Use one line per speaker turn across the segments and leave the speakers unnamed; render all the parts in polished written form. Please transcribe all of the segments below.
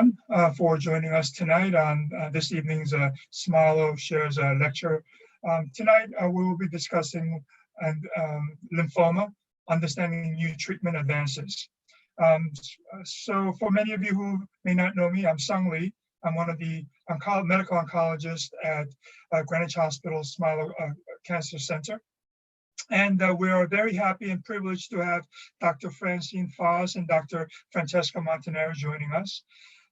everyone for joining us tonight on this evening's Smilow Shares lecture. Tonight we will be discussing lymphoma, understanding new treatment advances. So for many of you who may not know me, I'm Sung Lee. I'm one of the medical oncologists at Greenwich Hospital Smilow Cancer Center. And we are very happy and privileged to have Dr. Francine Foss and Dr. Francesca Montanari joining us.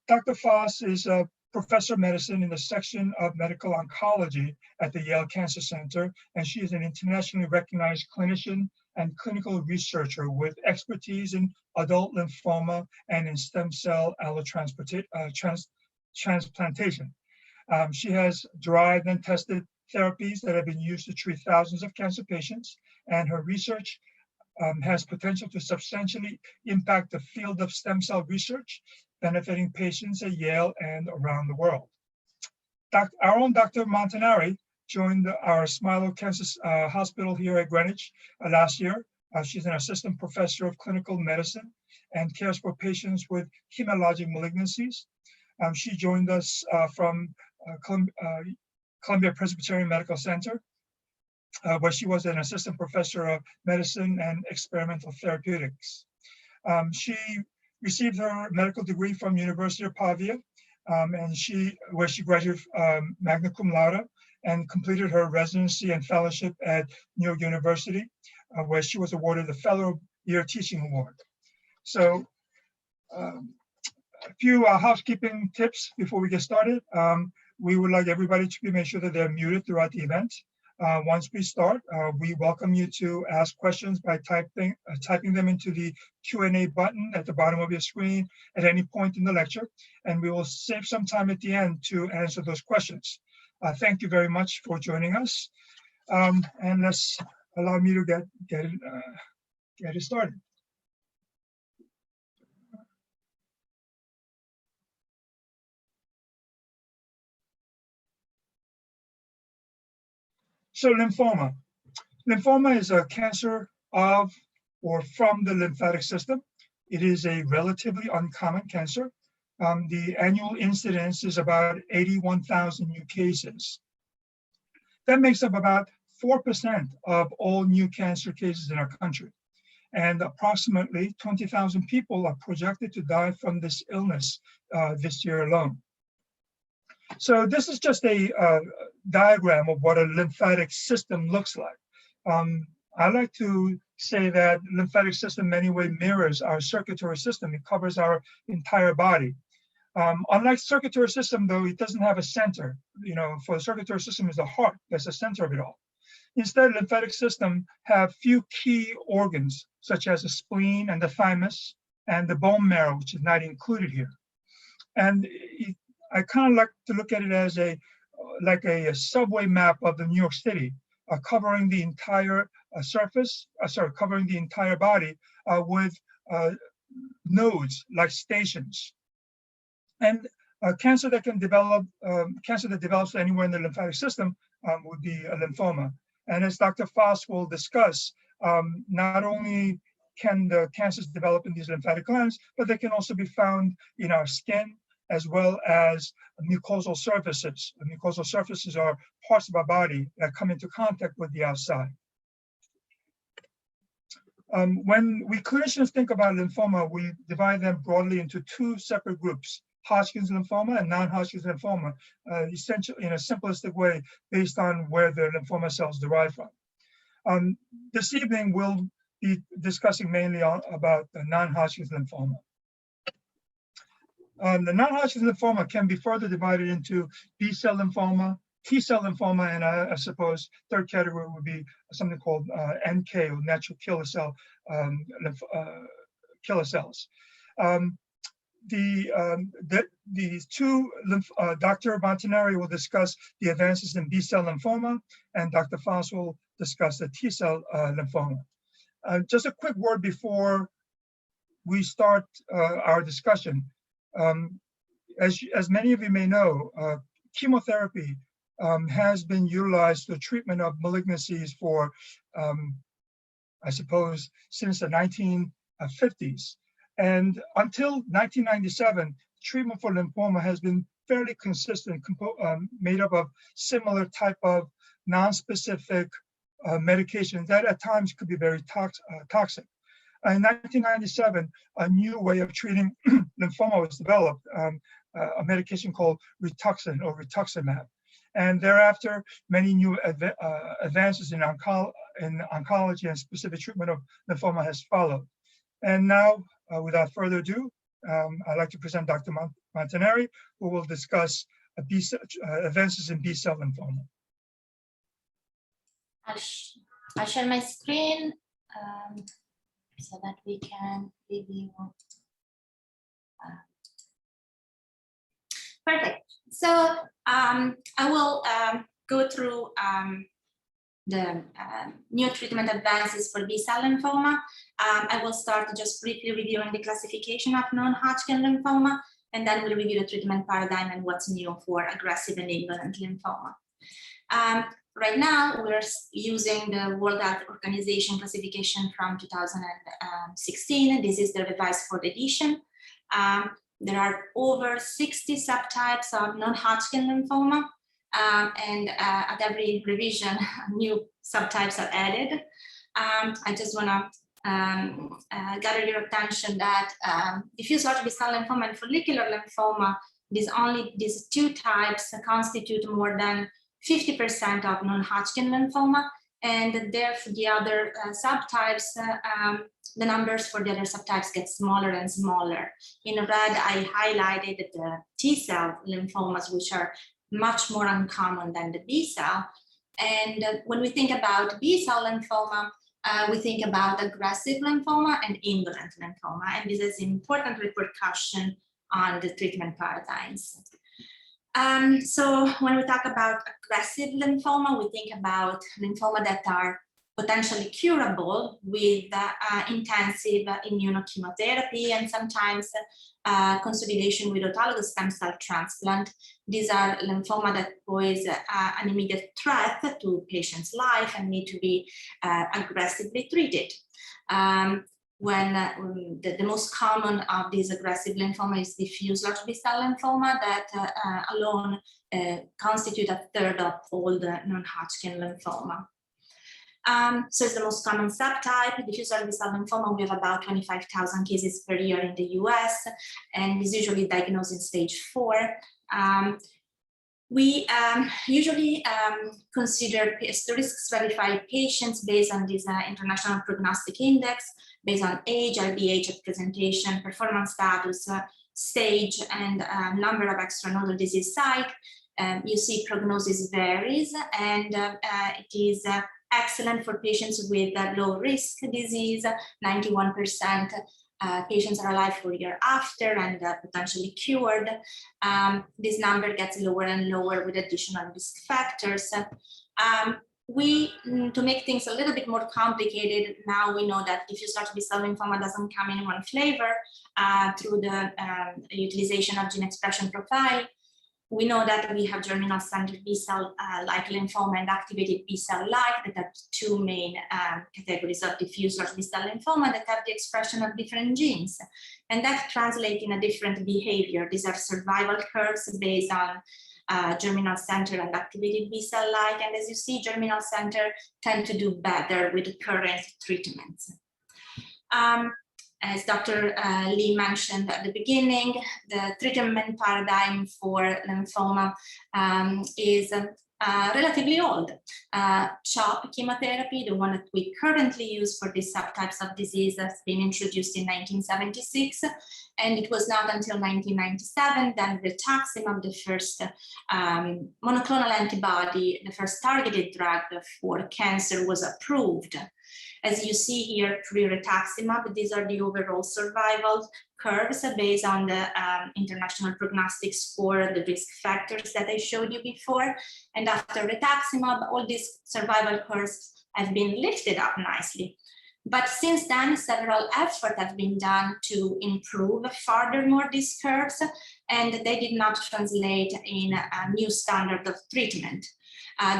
Dr. Foss is a professor of medicine in the section of medical oncology at the Yale Cancer Center, and she is an internationally recognized clinician and clinical researcher with expertise in adult lymphoma and in stem cell allotransplantation. She has derived and tested therapies that have been used to treat thousands of cancer patients, and her research has potential to substantially impact the field of stem cell research, benefiting patients at Yale and around the world. Our own Dr. Montanari joined our Smilow Cancer Hospital here at Greenwich last year. She's an assistant professor of clinical medicine and cares for patients with hematologic malignancies. She joined us from Columbia Presbyterian Medical Center, where she was an assistant professor of medicine and experimental therapeutics. She received her medical degree from University of Pavia, where she graduated magna cum laude and completed her residency and fellowship at New York University, where she was awarded the Fellow Year Teaching Award. So a few housekeeping tips before we get started. We would like everybody to make sure that they're muted throughout the event. Once we start, we welcome you to ask questions by typing them into the Q&A button at the bottom of your screen at any point in the lecture, and we will save some time at the end to answer those questions. Thank you very much for joining us, and let's allow me to get it started. So lymphoma. Lymphoma is a cancer of or from the lymphatic system. It is a relatively uncommon cancer. The annual incidence is about 81,000 new cases. That makes up about 4% of all new cancer cases in our country. And approximately 20,000 people are projected to die from this illness this year alone. So this is just a diagram of what a lymphatic system looks like. I like to say that lymphatic system in many ways mirrors our circulatory system. It covers our entire body. Unlike circulatory system, though, it doesn't have a center. You know, for the circulatory system is the heart. That's the center of it all. Instead, lymphatic system have few key organs, such as the spleen and the thymus and the bone marrow, which is not included here. And I kind of like to look at it as a subway map of the New York City, covering the entire covering the entire body with nodes like stations. And cancer that develops anywhere in the lymphatic system would be a lymphoma. And as Dr. Foss will discuss, not only can the cancers develop in these lymphatic glands, but they can also be found in our skin, as well as mucosal surfaces. The mucosal surfaces are parts of our body that come into contact with the outside. When we clinicians think about lymphoma, we divide them broadly into two separate groups: Hodgkin's lymphoma and non-Hodgkin's lymphoma, essentially in a simplistic way based on where the lymphoma cells derive from. This evening, we'll be discussing mainly about the non-Hodgkin's lymphoma. The non-Hodgkin's lymphoma can be further divided into B-cell lymphoma, T-cell lymphoma, and I suppose third category would be something called NK, or natural killer cell killer cells. These two, Dr. Montanari will discuss the advances in B-cell lymphoma, and Dr. Foss will discuss the T-cell lymphoma. Just a quick word before we start our discussion. As many of you may know, chemotherapy has been utilized for treatment of malignancies for, I suppose, since the 1950s. And until 1997, treatment for lymphoma has been fairly consistent, made up of similar type of non-specific medications that at times could be very toxic. In 1997, a new way of treating lymphoma was developed, a medication called Rituxan or rituximab. And thereafter, many new advances in oncology and specific treatment of lymphoma has followed. And now, without further ado, I'd like to present Dr. Montanari, who will discuss advances in B-cell lymphoma.
I'll share my screen so that we can review. Perfect. So I will go through the new treatment advances for B-cell lymphoma. I will start just briefly reviewing the classification of non-Hodgkin lymphoma, and then we'll review the treatment paradigm and what's new for aggressive and indolent lymphoma. Right now, we're using the World Health Organization classification from 2016. This is the revised fourth edition. There are over 60 subtypes of non-Hodgkin lymphoma, and at every revision, new subtypes are added. I just want to gather your attention that diffuse large B-cell lymphoma and follicular lymphoma, these two types constitute more than 50% of non-Hodgkin lymphoma, and therefore the other subtypes, the numbers for the other subtypes get smaller and smaller. In red, I highlighted the T cell lymphomas, which are much more uncommon than the B cell. And when we think about B cell lymphoma, we think about aggressive lymphoma and indolent lymphoma, and this is important repercussion on the treatment paradigms. So when we talk about aggressive lymphoma, we think about lymphoma that are potentially curable with intensive immunochemotherapy and sometimes consolidation with autologous stem cell transplant. These are lymphoma that pose an immediate threat to patients' life and need to be aggressively treated. When the most common of these aggressive lymphoma is diffuse large B-cell lymphoma that alone constitute a third of all the non-Hodgkin lymphoma. So it's the most common subtype. Diffuse large B-cell lymphoma, we have about 25,000 cases per year in the US, and is usually diagnosed in stage 4. We usually consider risk stratified patients based on this international prognostic index, based on age, LDH at presentation, performance status, stage, and number of extranodal disease site. You see prognosis varies, and it is excellent for patients with low risk disease. 91% patients are alive for a year after and potentially cured. This number gets lower and lower with additional risk factors. To make things a little bit more complicated, now we know that diffuse large B-cell lymphoma doesn't come in one flavor through the utilization of gene expression profile. We know that we have germinal center B-cell like lymphoma and activated B-cell like, that are two main categories of diffuse large B-cell lymphoma that have the expression of different genes. And that translates in a different behavior. These are survival curves based on germinal center and activated B-cell like. And as you see, germinal center tend to do better with the current treatments. As Dr. Lee mentioned at the beginning, the treatment paradigm for lymphoma is relatively old. CHOP chemotherapy, the one that we currently use for these subtypes of disease, has been introduced in 1976. And it was not until 1997 that rituximab, the first monoclonal antibody, the first targeted drug for cancer, was approved. As you see here, pre-rituximab, these are the overall survival curves based on the international prognostic score, the risk factors that I showed you before. And after rituximab, all these survival curves have been lifted up nicely. But since then, several efforts have been done to improve furthermore these curves, and they did not translate in a new standard of treatment.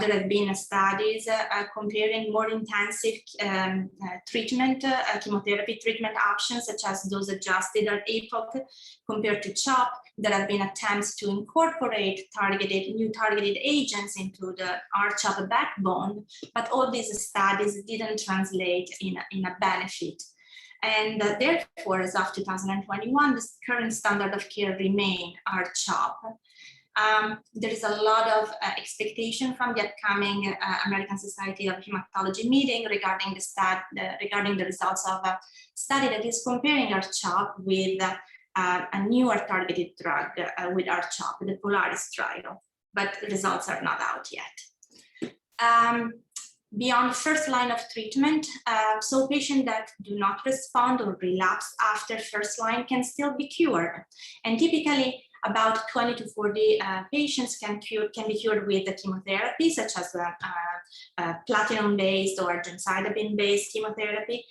There have been studies comparing more intensive treatment, chemotherapy treatment options, such as dose adjusted or APOC, compared to CHOP, there have been attempts to incorporate new targeted agents into the R-CHOP backbone, but all these studies didn't translate in a benefit. And therefore, as of 2021, the current standard of care remained R-CHOP. There is a lot of expectation from the upcoming American Society of Hematology meeting regarding the results of a study that is comparing R-CHOP with a newer targeted drug with R-CHOP, the Polaris trial, but the results are not out yet. Beyond first line of treatment, so patients that do not respond or relapse after first line can still be cured. And typically, about 20 to 40 patients can be cured with the chemotherapy, such as platinum-based or gemcitabine-based chemotherapy,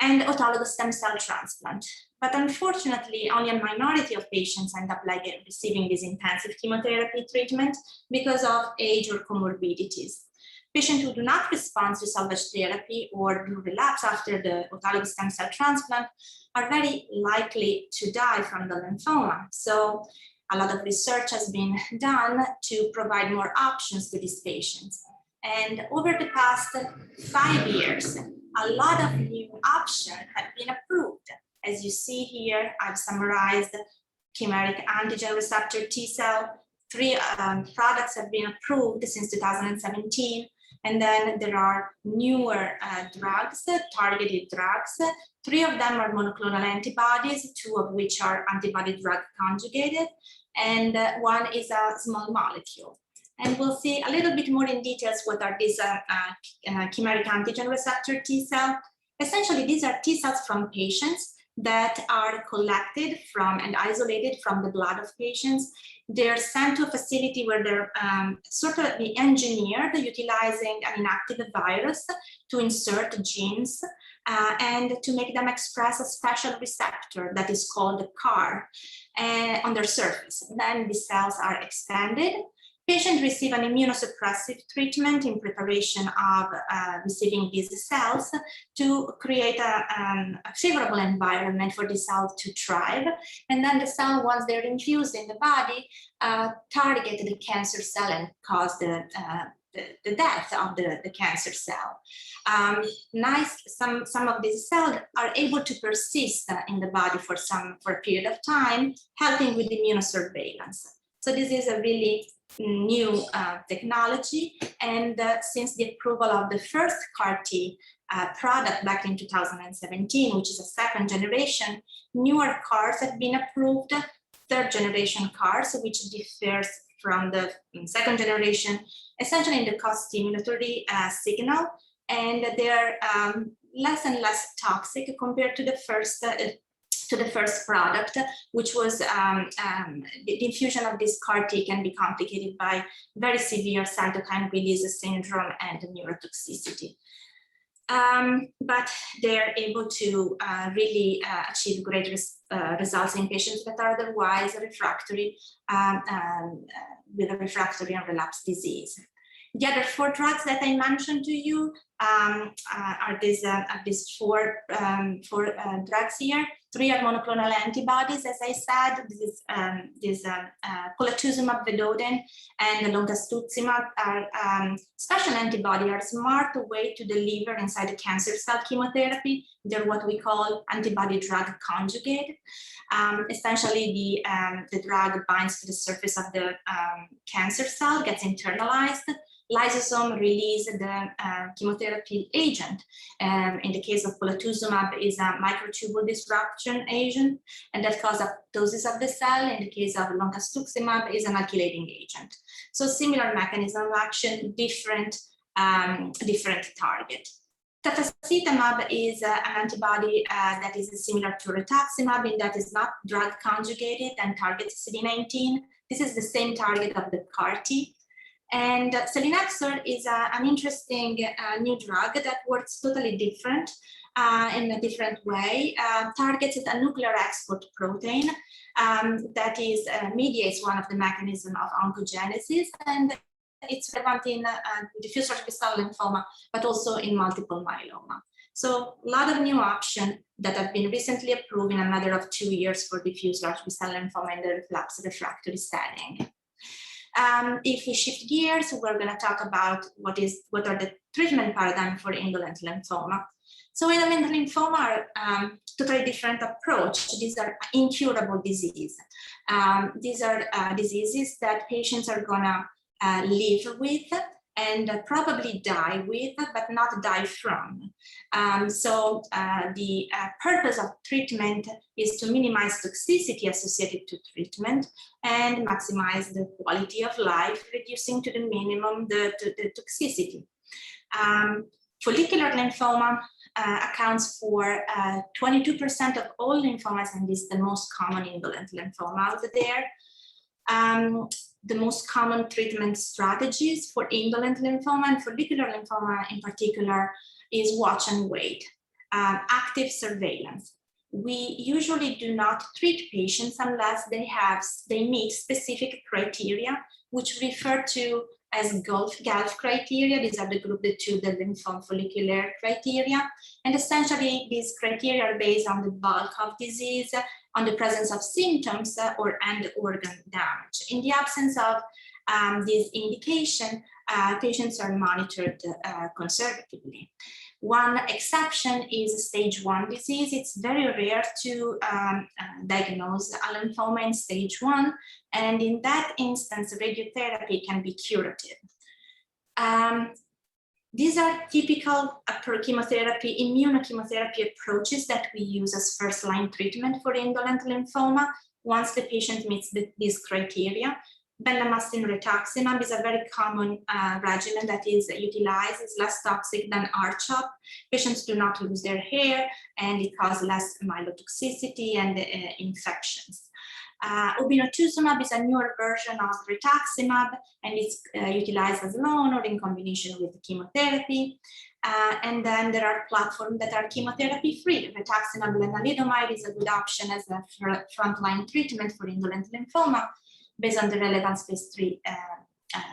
and autologous stem cell transplant. But unfortunately, only a minority of patients end up receiving this intensive chemotherapy treatment because of age or comorbidities. Patients who do not respond to salvage therapy or do relapse after the autologous stem cell transplant are very likely to die from the lymphoma. So a lot of research has been done to provide more options to these patients. And over the past 5 years, a lot of new options have been approved. As you see here, I've summarized chimeric antigen receptor T cell. 3 products have been approved since 2017. And then there are newer drugs, targeted drugs. 3 of them are monoclonal antibodies, 2 of which are antibody drug conjugated, and 1 is a small molecule. And we'll see a little bit more in details what are these chimeric antigen receptor T cell. Essentially, these are T cells from patients that are collected from and isolated from the blood of patients. They're sent to a facility where they're sort of engineered utilizing an inactive virus to insert genes and to make them express a special receptor that is called a CAR on their surface. Then the cells are expanded. Patients receive an immunosuppressive treatment in preparation of receiving these cells to create a favorable environment for the cell to thrive. And then the cell, once they're infused in the body, target the cancer cell and cause the death of the cancer cell. Some of these cells are able to persist in the body for a period of time, helping with immunosurveillance. So this is a really new technology, and since the approval of the first CAR T product back in 2017, which is a 2nd generation, newer CARs have been approved, 3rd generation CARs, which differs from the 2nd generation, essentially in the co-stimulatory signal, and they're less and less toxic compared to the first product, which was the infusion of this CAR T can be complicated by very severe cytokine release syndrome and neurotoxicity. But they're able to really achieve great results in patients that are otherwise refractory with a refractory and relapse disease. The other 4 drugs that I mentioned to you are these 4 drugs here. 3 are monoclonal antibodies, as I said. This polatuzumab vedotin and loncastuximab are special antibody, are a smart way to deliver inside the cancer cell chemotherapy. They're what we call antibody drug conjugate. Essentially, the drug binds to the surface of the cancer cell, gets internalized. Lysosome release the chemotherapy agent. In the case of polatuzumab, is a microtubule disruption agent, and that causes apoptosis of the cell. In the case of loncastuximab, is an alkylating agent. So similar mechanism of action, different target. Tafasitamab is an antibody that is similar to rituximab in that is not drug conjugated and targets CD19. This is the same target of the CAR T. And selinexor is an interesting new drug that works totally different in a different way, targets a nuclear export protein that mediates one of the mechanisms of oncogenesis, and it's relevant in diffuse large B-cell lymphoma, but also in multiple myeloma. So a lot of new options that have been recently approved in a matter of 2 years for diffuse large B-cell lymphoma in the relapse refractory setting. If we shift gears, we're going to talk about what are the treatment paradigm for indolent lymphoma. So indolent lymphoma are totally different approach. These are incurable disease. These are diseases that patients are gonna live with and probably die with, but not die from. So the purpose of treatment is to minimize toxicity associated to treatment and maximize the quality of life, reducing to the minimum the toxicity. Follicular lymphoma accounts for 22% of all lymphomas, and is the most common indolent lymphoma out there. The most common treatment strategies for indolent lymphoma and follicular lymphoma in particular is watch and wait, active surveillance. We usually do not treat patients unless they meet specific criteria, which we refer to as GALF criteria. These are the group the lymphoma follicular criteria. And essentially these criteria are based on the bulk of disease, on the presence of symptoms and organ damage. In the absence of this indication, patients are monitored conservatively. One exception is stage 1 disease. It's very rare to diagnose a lymphoma in stage 1, and in that instance, radiotherapy can be curative. These are typical chemotherapy, immunochemotherapy approaches that we use as first-line treatment for indolent lymphoma once the patient meets these criteria. Bendamustine rituximab is a very common regimen that is utilized. It's less toxic than R-CHOP. Patients do not lose their hair, and it causes less myelotoxicity and infections. Obinutuzumab is a newer version of rituximab, and it's utilized as alone or in combination with chemotherapy. And then there are platforms that are chemotherapy-free. Rituximab lenalidomide is a good option as a frontline treatment for indolent lymphoma based on the relevant phase 3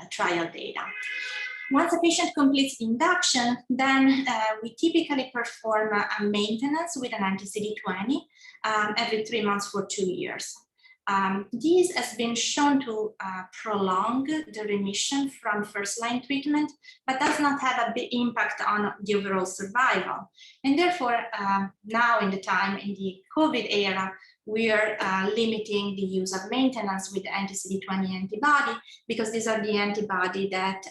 trial data. Once a patient completes induction, then we typically perform a maintenance with an anti-CD20 every 3 months for 2 years. This has been shown to prolong the remission from first-line treatment, but does not have a big impact on the overall survival. And therefore, now in the COVID era, we are limiting the use of maintenance with the anti-CD20 antibody, because these are the antibody that,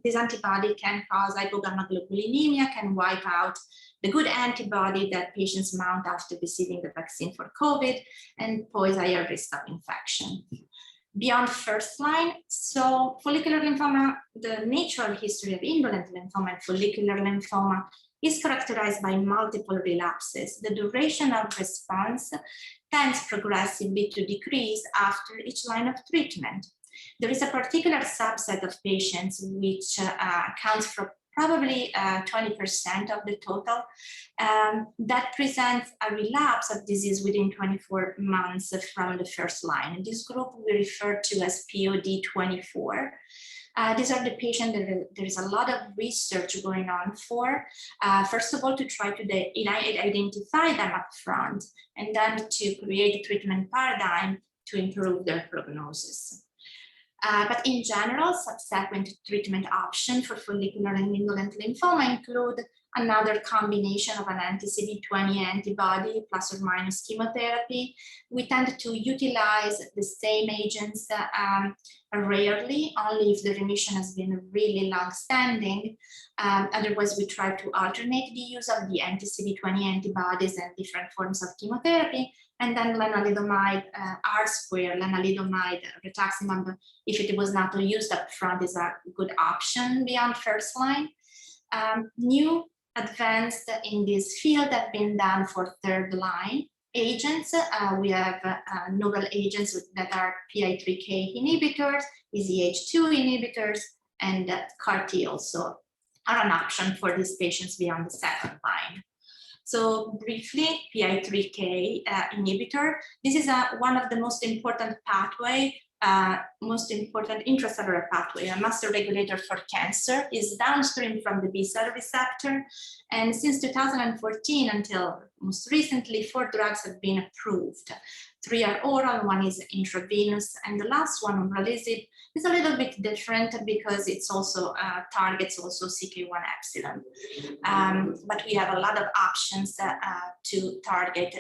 this antibody can cause hypogammaglobulinemia, can wipe out the good antibody that patients mount after receiving the vaccine for COVID, and pose higher risk of infection. Beyond first line, so follicular lymphoma, the natural history of indolent lymphoma and follicular lymphoma is characterized by multiple relapses. The duration of response tends progressively to decrease after each line of treatment. There is a particular subset of patients which accounts for probably 20% of the total, that presents a relapse of disease within 24 months from the first line. In this group we refer to as POD24. These are the patients that there is a lot of research going on for. First of all, to try to identify them up front, and then to create a treatment paradigm to improve their prognosis. But in general, subsequent treatment options for follicular and indolent lymphoma include another combination of an anti-CD20 antibody plus or minus chemotherapy. We tend to utilize the same agents rarely, only if the remission has been really long-standing. Otherwise, we try to alternate the use of the anti-CD20 antibodies and different forms of chemotherapy. And then lenalidomide, R-square, lenalidomide, rituximab, if it was not used up front, is a good option beyond first line. New advanced in this field have been done for third line agents. We have novel agents that are PI3K inhibitors, EZH2 inhibitors, and CAR-T also are an option for these patients beyond the second line. So briefly, PI3K inhibitor, this is one of the most important pathway most important intracellular pathway, a master regulator for cancer, is downstream from the B cell receptor. And since 2014 until most recently, 4 drugs have been approved. 3 are oral, 1 is intravenous, and the last one, umbralisib, is a little bit different because it's also targets also CK1 epsilon. But we have a lot of options to target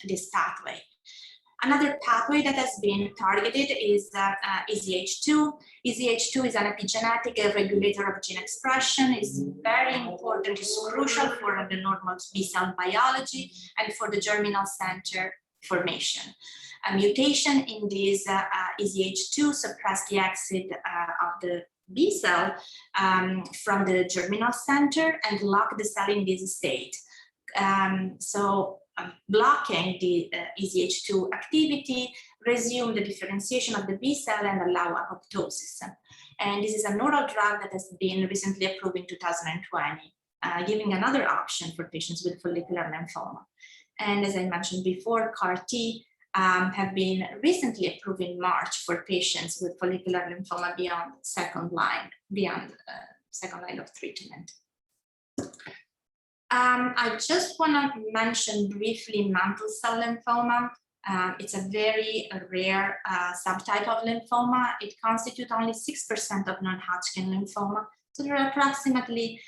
this pathway. Another pathway that has been targeted is EZH2. EZH2 is an epigenetic regulator of gene expression. It's very important, it's crucial for the normal B cell biology and for the germinal center formation. A mutation in this EZH2 suppresses the exit of the B cell from the germinal center and lock the cell in this state. Blocking the EZH2 activity, resume the differentiation of the B cell and allow apoptosis. And this is an oral drug that has been recently approved in 2020, giving another option for patients with follicular lymphoma. And as I mentioned before, CAR-T have been recently approved in March for patients with follicular lymphoma beyond second line of treatment. I just want to mention briefly mantle cell lymphoma. It's a very rare subtype of lymphoma. It constitutes only 6% of non-Hodgkin lymphoma. So there are approximately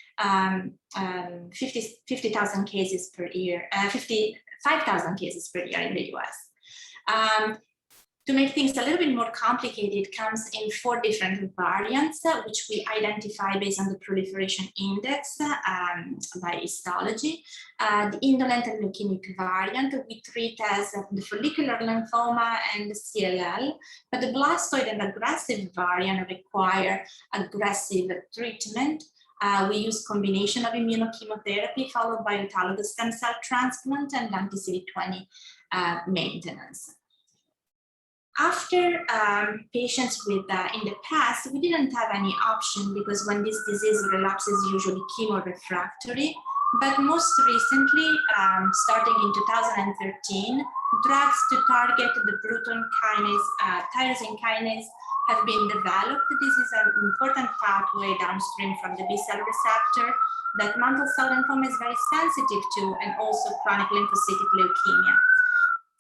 50,000 cases per year, 55,000 cases per year in the US. To make things a little bit more complicated, it comes in 4 different variants, which we identify based on the proliferation index by histology. The indolent and leukemic variant we treat as the follicular lymphoma and the CLL, but the blastoid and aggressive variant require aggressive treatment. We use combination of immunochemotherapy followed by autologous stem cell transplant and anti-CD20 maintenance. After patients with, in the past, we didn't have any option because when this disease relapses, usually chemo-refractory. But most recently, starting in 2013, drugs to target the Bruton kinase, tyrosine kinase have been developed. This is an important pathway downstream from the B cell receptor that mantle cell lymphoma is very sensitive to, and also chronic lymphocytic leukemia.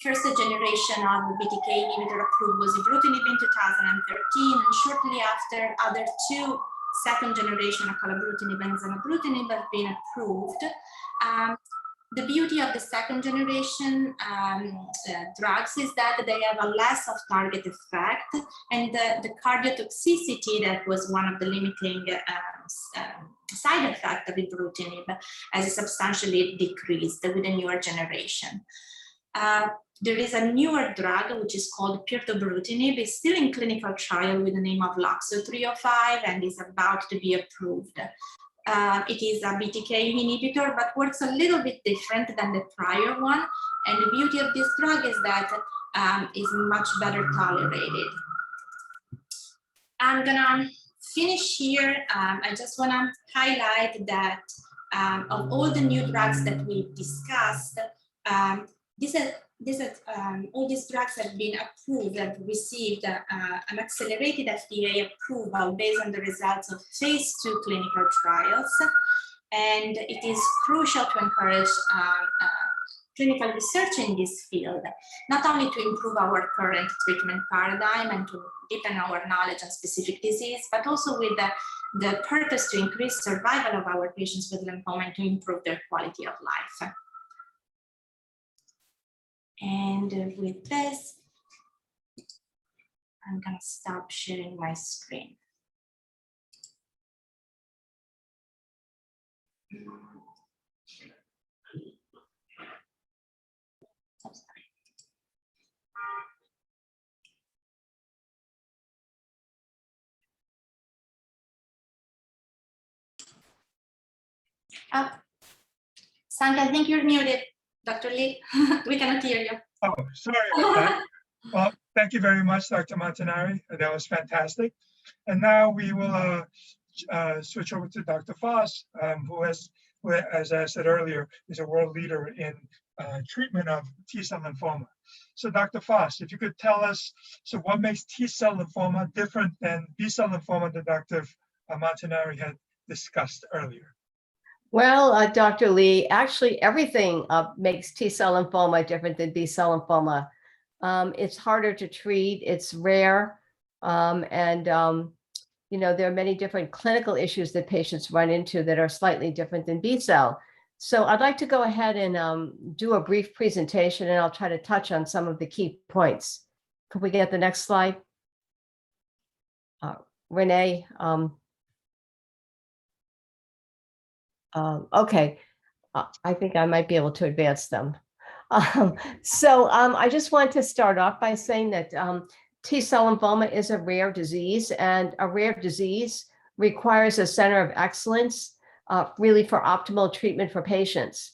First generation of BTK inhibitor approved was ibrutinib in 2013, and shortly after, other 2 second generation acalabrutinib and zanubrutinib have been approved. The beauty of the second generation drugs is that they have a less of target effect, and the cardiotoxicity that was one of the limiting side effects of ibrutinib has substantially decreased with the newer generation. There is a newer drug which is called Piertobrutinib. It's still in clinical trial with the name of LOXO 305 and is about to be approved. It is a BTK inhibitor, but works a little bit different than the prior one. And the beauty of this drug is that it's much better tolerated. I'm gonna finish here. I just wanna highlight that of all the new drugs that we discussed, all these drugs have been approved and received an accelerated FDA approval based on the results of phase 2 clinical trials. And it is crucial to encourage clinical research in this field, not only to improve our current treatment paradigm and to deepen our knowledge on specific disease, but also with the purpose to increase survival of our patients with lymphoma and to improve their quality of life. And with this, I'm gonna stop sharing my screen. Sandy, I think you're muted. Dr. Lee, we cannot hear you.
Oh, sorry about that. Well, thank you very much, Dr. Montanari. That was fantastic. And now we will switch over to Dr. Foss, who, as I said earlier, is a world leader in treatment of T cell lymphoma. So Dr. Foss, if you could tell us, so what makes T cell lymphoma different than B cell lymphoma that Dr. Montanari had discussed earlier?
Well, Dr. Lee, actually everything makes T cell lymphoma different than B cell lymphoma. It's harder to treat, it's rare, you know, there are many different clinical issues that patients run into that are slightly different than B cell. So I'd like to go ahead and do a brief presentation, and I'll try to touch on some of the key points. Could we get the next slide? Renee. Okay, I think I might be able to advance them. I just want to start off by saying that T cell lymphoma is a rare disease, and a rare disease requires a center of excellence really for optimal treatment for patients.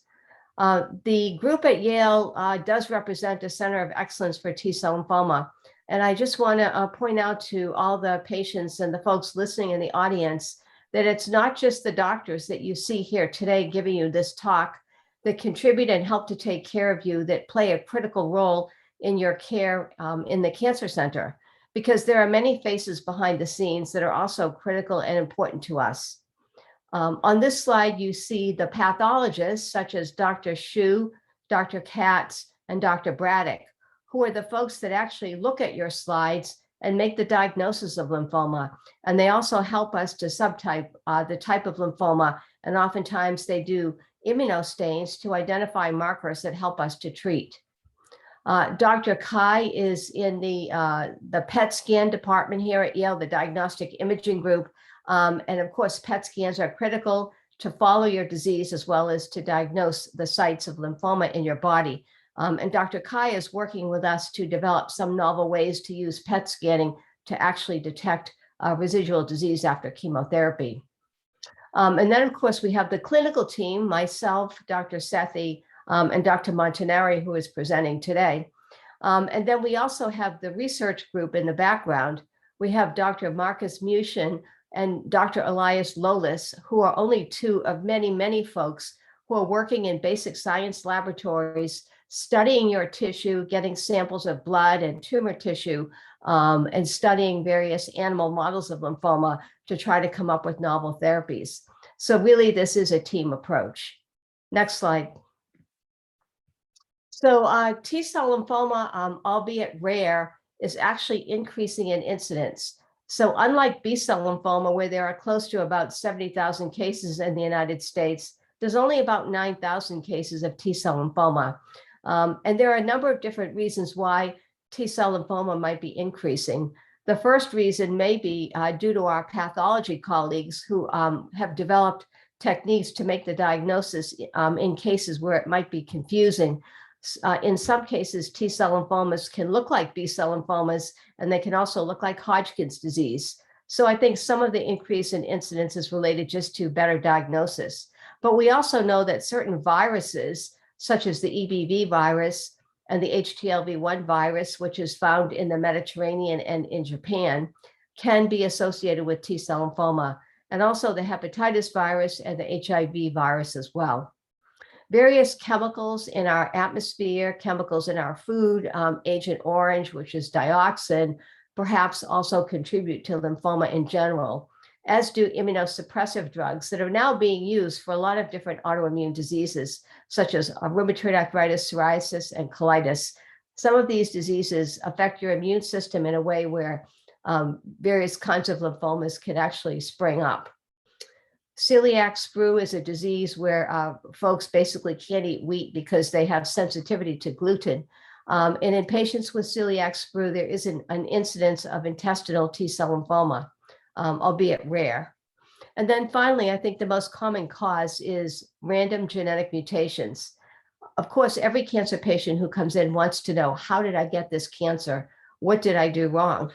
The group at Yale does represent a center of excellence for T cell lymphoma. And I just want to point out to all the patients and the folks listening in the audience that it's not just the doctors that you see here today giving you this talk that contribute and help to take care of you, that play a critical role in your care in the cancer center, because there are many faces behind the scenes that are also critical and important to us. On this slide, you see the pathologists such as Dr. Shu, Dr. Katz, and Dr. Braddock, who are the folks that actually look at your slides and make the diagnosis of lymphoma. And they also help us to subtype the type of lymphoma. And oftentimes they do immunostains to identify markers that help us to treat. Dr. Kai is in the PET scan department here at Yale, the diagnostic imaging group. And of course, PET scans are critical to follow your disease as well as to diagnose the sites of lymphoma in your body. And Dr. Kai is working with us to develop some novel ways to use PET scanning to actually detect residual disease after chemotherapy. And then, of course, we have the clinical team, myself, Dr. Sethi, and Dr. Montanari, who is presenting today. And then we also have the research group in the background. We have Dr. Marcus Mushin and Dr. Elias Lolis, who are only two of many, many folks who are working in basic science laboratories, studying your tissue, getting samples of blood and tumor tissue, and studying various animal models of lymphoma to try to come up with novel therapies. So really, this is a team approach. Next slide. So T cell lymphoma, albeit rare, is actually increasing in incidence. So unlike B cell lymphoma, where there are close to about 70,000 cases in the United States, there's only about 9,000 cases of T cell lymphoma. And there are a number of different reasons why T cell lymphoma might be increasing. The first reason may be due to our pathology colleagues who have developed techniques to make the diagnosis in cases where it might be confusing. In some cases, T cell lymphomas can look like B cell lymphomas, and they can also look like Hodgkin's disease. So I think some of the increase in incidence is related just to better diagnosis. But we also know that certain viruses, such as the EBV virus and the HTLV1 virus, which is found in the Mediterranean and in Japan, can be associated with T cell lymphoma, and also the hepatitis virus and the HIV virus as well. Various chemicals in our atmosphere, chemicals in our food, Agent Orange, which is dioxin, perhaps also contribute to lymphoma in general, as do immunosuppressive drugs that are now being used for a lot of different autoimmune diseases, such as rheumatoid arthritis, psoriasis, and colitis. Some of these diseases affect your immune system in a way where various kinds of lymphomas can actually spring up. Celiac sprue is a disease where folks basically can't eat wheat because they have sensitivity to gluten. And in patients with celiac sprue, there is an incidence of intestinal T cell lymphoma, albeit rare. And then finally, I think the most common cause is random genetic mutations. Of course, every cancer patient who comes in wants to know, how did I get this cancer? What did I do wrong?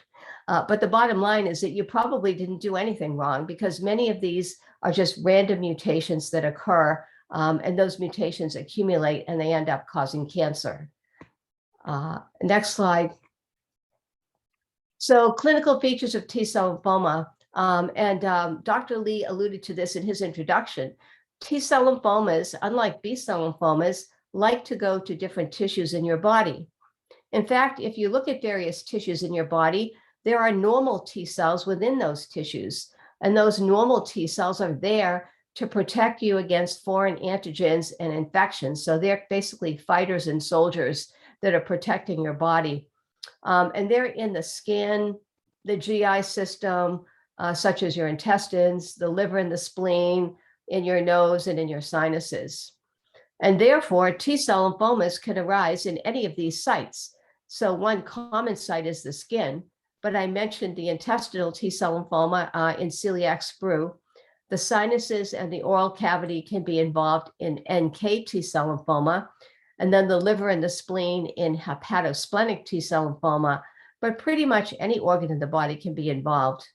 But the bottom line is that you probably didn't do anything wrong, because many of these are just random mutations that occur, and those mutations accumulate and they end up causing cancer. Next slide. So clinical features of T cell lymphoma, and Dr. Lee alluded to this in his introduction. T cell lymphomas, unlike B cell lymphomas, like to go to different tissues in your body. In fact, if you look at various tissues in your body, there are normal T cells within those tissues. And those normal T cells are there to protect you against foreign antigens and infections. So they're basically fighters and soldiers that are protecting your body. And they're in the skin, the GI system, such as your intestines, the liver and the spleen, in your nose and in your sinuses. And therefore, T cell lymphomas can arise in any of these sites. So one common site is the skin, but I mentioned the intestinal T cell lymphoma in celiac sprue. The sinuses and the oral cavity can be involved in NK T cell lymphoma, and then the liver and the spleen in hepatosplenic T cell lymphoma, but pretty much any organ in the body can be involved.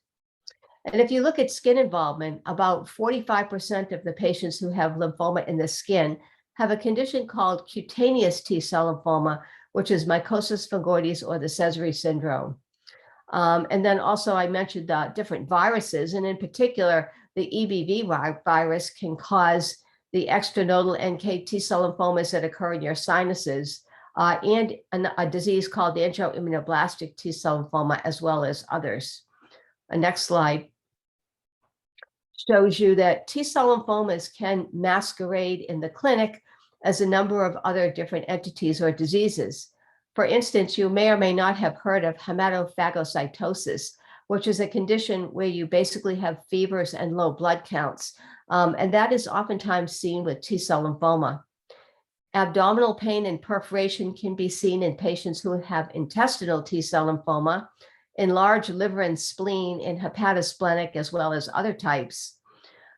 And if you look at skin involvement, about 45% of the patients who have lymphoma in the skin have a condition called cutaneous T cell lymphoma, which is mycosis fungoides or the Sézary syndrome. And then also I mentioned different viruses, and in particular, the EBV virus can cause the extranodal NK T cell lymphomas that occur in your sinuses, and a disease called angioimmunoblastic T cell lymphoma, as well as others. Next slide shows you that T cell lymphomas can masquerade in the clinic as a number of other different entities or diseases. For instance, you may or may not have heard of hematophagocytosis, which is a condition where you basically have fevers and low blood counts. And that is oftentimes seen with T cell lymphoma. Abdominal pain and perforation can be seen in patients who have intestinal T cell lymphoma, enlarged liver and spleen in hepatosplenic, as well as other types.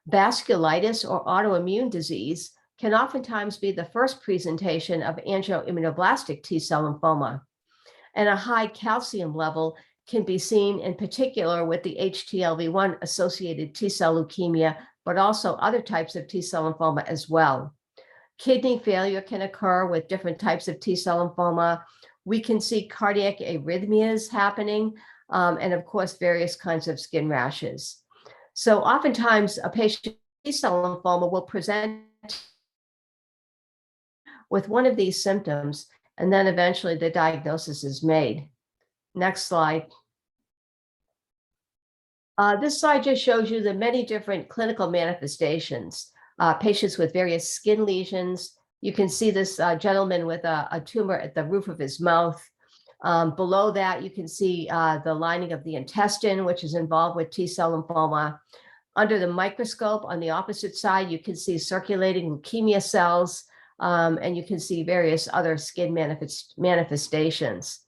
Vasculitis or autoimmune disease can oftentimes be the first presentation of angioimmunoblastic T cell lymphoma. And a high calcium level can be seen in particular with the HTLV1 associated T cell leukemia, but also other types of T cell lymphoma as well. Kidney failure can occur with different types of T cell lymphoma. We can see cardiac arrhythmias happening, and of course, various kinds of skin rashes. So oftentimes a patient with T cell lymphoma will present with one of these symptoms, and then eventually the diagnosis is made. Next slide. This slide just shows you the many different clinical manifestations. Patients with various skin lesions. You can see this gentleman with a tumor at the roof of his mouth. Below that, you can see the lining of the intestine, which is involved with T cell lymphoma. Under the microscope on the opposite side, you can see circulating leukemia cells, and you can see various other skin manifestations.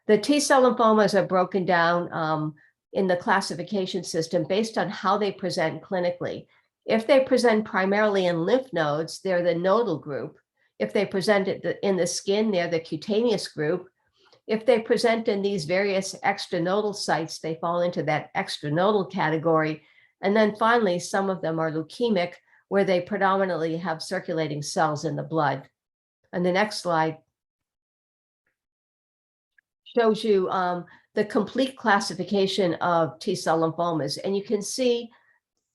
The T cell lymphomas are broken down in the classification system based on how they present clinically. If they present primarily in lymph nodes, they're the nodal group. If they present in the skin, they're the cutaneous group. If they present in these various extranodal sites, they fall into that extranodal category. And then finally, some of them are leukemic, where they predominantly have circulating cells in the blood. And the next slide shows you the complete classification of T cell lymphomas. And you can see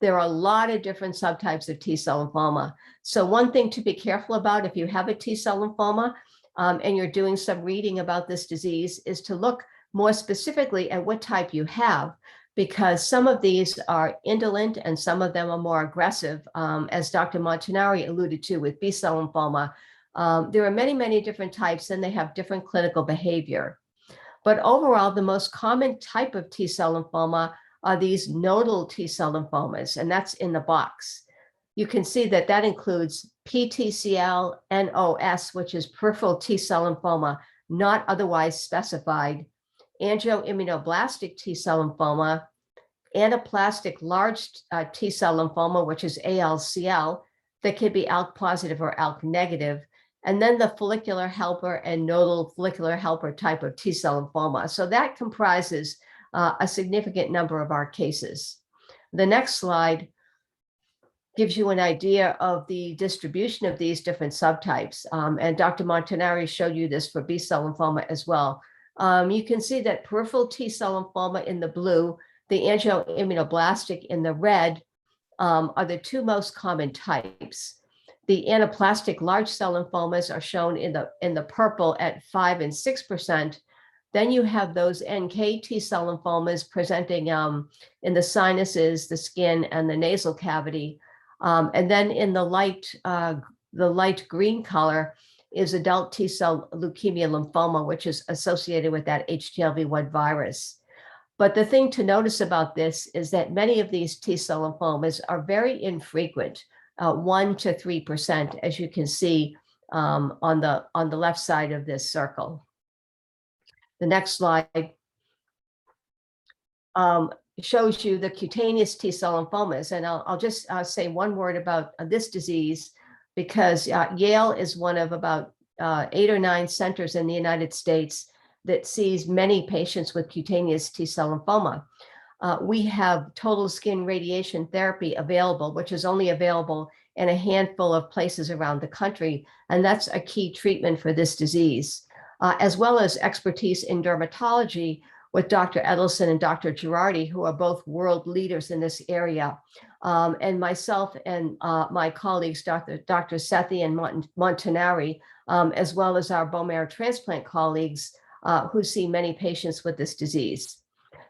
there are a lot of different subtypes of T cell lymphoma. So one thing to be careful about if you have a T cell lymphoma and you're doing some reading about this disease is to look more specifically at what type you have, because some of these are indolent and some of them are more aggressive, as Dr. Montanari alluded to with B cell lymphoma. There are many, many different types and they have different clinical behavior. But overall, the most common type of T cell lymphoma are these nodal T cell lymphomas, and that's in the box. You can see that that includes PTCL, NOS, which is peripheral T cell lymphoma, not otherwise specified, angioimmunoblastic T cell lymphoma, anaplastic large T cell lymphoma, which is ALCL, that can be ALK positive or ALK negative, and then the follicular helper and nodal follicular helper type of T cell lymphoma. So that comprises a significant number of our cases. The next slide gives you an idea of the distribution of these different subtypes. And Dr. Montanari showed you this for B cell lymphoma as well. You can see that peripheral T cell lymphoma in the blue, the angioimmunoblastic in the red, are the two most common types. The anaplastic large cell lymphomas are shown in the purple at 5 and 6%. Then you have those NK T cell lymphomas presenting in the sinuses, the skin, and the nasal cavity. And then in the light green color is adult T cell leukemia lymphoma, which is associated with that HTLV1 virus. But the thing to notice about this is that many of these T cell lymphomas are very infrequent, 1 to 3%, as you can see on the left side of this circle. The next slide shows you the cutaneous T cell lymphomas. And I'll just say one word about this disease, because Yale is one of about 8 or 9 centers in the United States that sees many patients with cutaneous T cell lymphoma. We have total skin radiation therapy available, which is only available in a handful of places around the country. And that's a key treatment for this disease, as well as expertise in dermatology with Dr. Edelson and Dr. Girardi, who are both world leaders in this area. And myself and my colleagues, Dr. Sethi and Montanari, as well as our bone marrow transplant colleagues, who see many patients with this disease.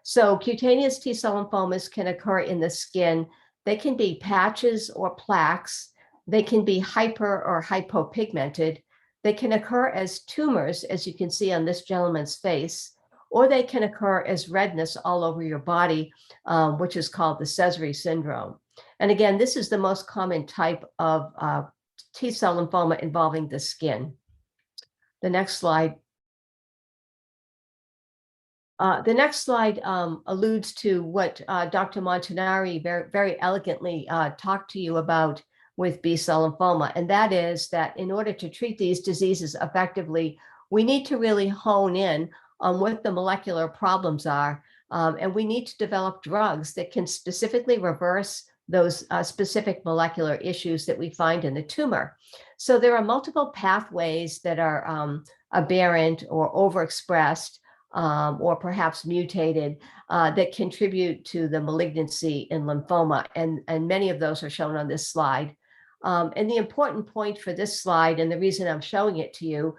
So cutaneous T cell lymphomas can occur in the skin. They can be patches or plaques. They can be hyper or hypopigmented. They can occur as tumors, as you can see on this gentleman's face, or they can occur as redness all over your body, which is called the Sézary syndrome. And again, this is the most common type of T cell lymphoma involving the skin. The next slide. The next slide alludes to what Dr. Montanari very elegantly talked to you about with B-cell lymphoma, and that is that in order to treat these diseases effectively, we need to really hone in on what the molecular problems are, and we need to develop drugs that can specifically reverse those specific molecular issues that we find in the tumor. So there are multiple pathways that are aberrant or overexpressed, or perhaps mutated, that contribute to the malignancy in lymphoma. And many of those are shown on this slide. And the important point for this slide, and the reason I'm showing it to you,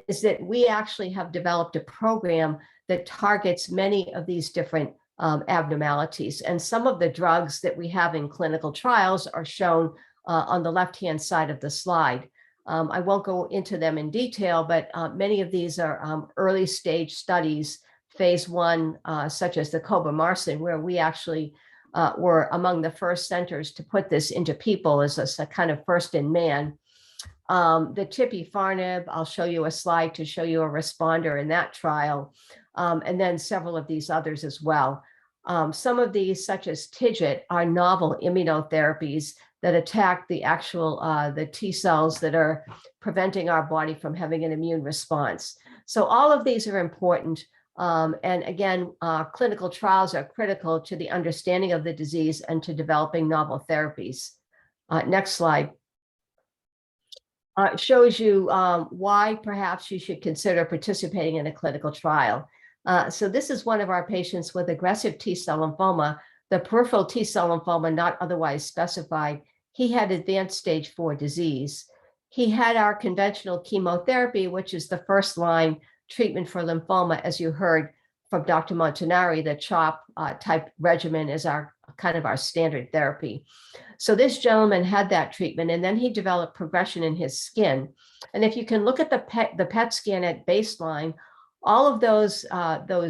is that we actually have developed a program that targets many of these different abnormalities. And some of the drugs that we have in clinical trials are shown on the left-hand side of the slide. I won't go into them in detail, but many of these are early stage studies, phase 1, such as the Cobamarsin, where we actually were among the first centers to put this into people as a kind of first in man. The Tipifarnib, I'll show you a slide to show you a responder in that trial, and then several of these others as well. Some of these, such as TIGIT, are novel immunotherapies that attack the actual the T cells that are preventing our body from having an immune response. So all of these are important. And again, clinical trials are critical to the understanding of the disease and to developing novel therapies. Next slide. Shows you why perhaps you should consider participating in a clinical trial. So this is one of our patients with aggressive T cell lymphoma, the peripheral T cell lymphoma not otherwise specified. He had advanced stage 4 disease. He had our conventional chemotherapy, which is the first line treatment for lymphoma, as you heard from Dr. Montanari. The CHOP type regimen is our kind of our standard therapy. So this gentleman had that treatment, and then he developed progression in his skin. And if you can look at the PET scan at baseline, all of those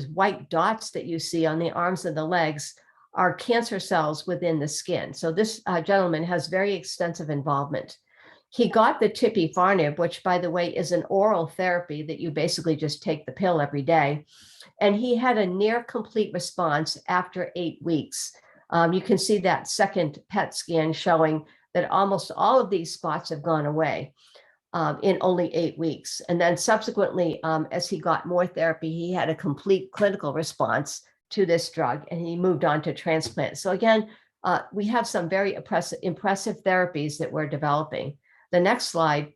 white dots that you see on the arms and the legs are cancer cells within the skin. So this gentleman has very extensive involvement. He got the Tipifarnib, which, by the way, is an oral therapy that you basically just take the pill every day. And he had a near complete response after 8 weeks. You can see that second PET scan showing that almost all of these spots have gone away in only 8 weeks. And then subsequently, as he got more therapy, he had a complete clinical response to this drug, and he moved on to transplant. So again, we have some very impressive therapies that we're developing. The next slide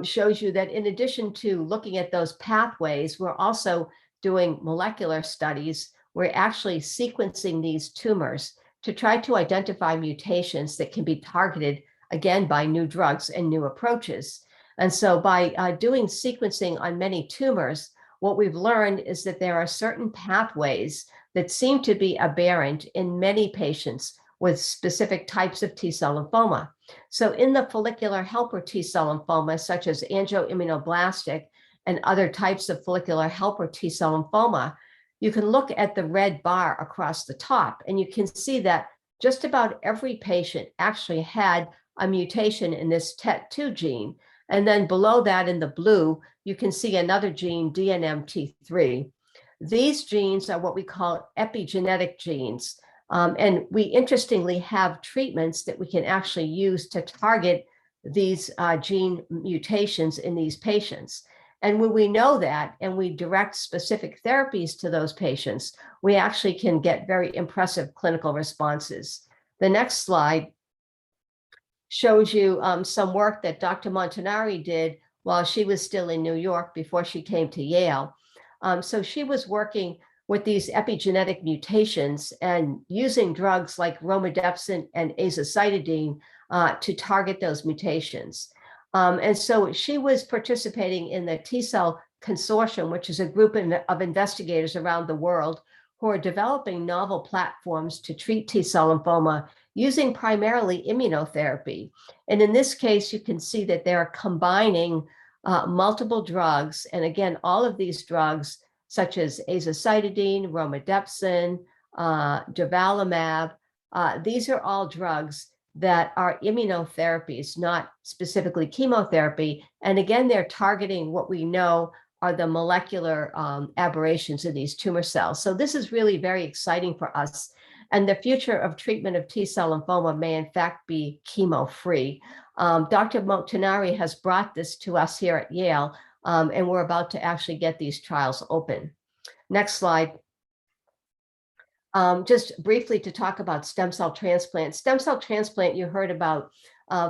shows you that in addition to looking at those pathways, we're also doing molecular studies. We're actually sequencing these tumors to try to identify mutations that can be targeted, again, by new drugs and new approaches. And so by doing sequencing on many tumors, what we've learned is that there are certain pathways that seem to be aberrant in many patients with specific types of T cell lymphoma. So in the follicular helper T cell lymphoma, such as angioimmunoblastic and other types of follicular helper T cell lymphoma, you can look at the red bar across the top, and you can see that just about every patient actually had a mutation in this TET2 gene. And then below that in the blue, you can see another gene, DNMT3. These genes are what we call epigenetic genes. And we interestingly have treatments that we can actually use to target these gene mutations in these patients. And when we know that and we direct specific therapies to those patients, we actually can get very impressive clinical responses. The next slide shows you some work that Dr. Montanari did while she was still in New York before she came to Yale. So she was working with these epigenetic mutations and using drugs like romidepsin and azacitidine to target those mutations. And so she was participating in the T Cell Consortium, which is a group of investigators around the world who are developing novel platforms to treat T cell lymphoma using primarily immunotherapy. And in this case, you can see that they're combining multiple drugs. And again, all of these drugs, such as azacitidine, romidepsin, durvalumab, these are all drugs that are immunotherapies, not specifically chemotherapy. And again, they're targeting what we know are the molecular aberrations in these tumor cells. So this is really very exciting for us. And the future of treatment of T cell lymphoma may in fact be chemo-free. Dr. Montanari has brought this to us here at Yale, and we're about to actually get these trials open. Next slide. Just briefly to talk about stem cell transplant. Stem cell transplant you heard about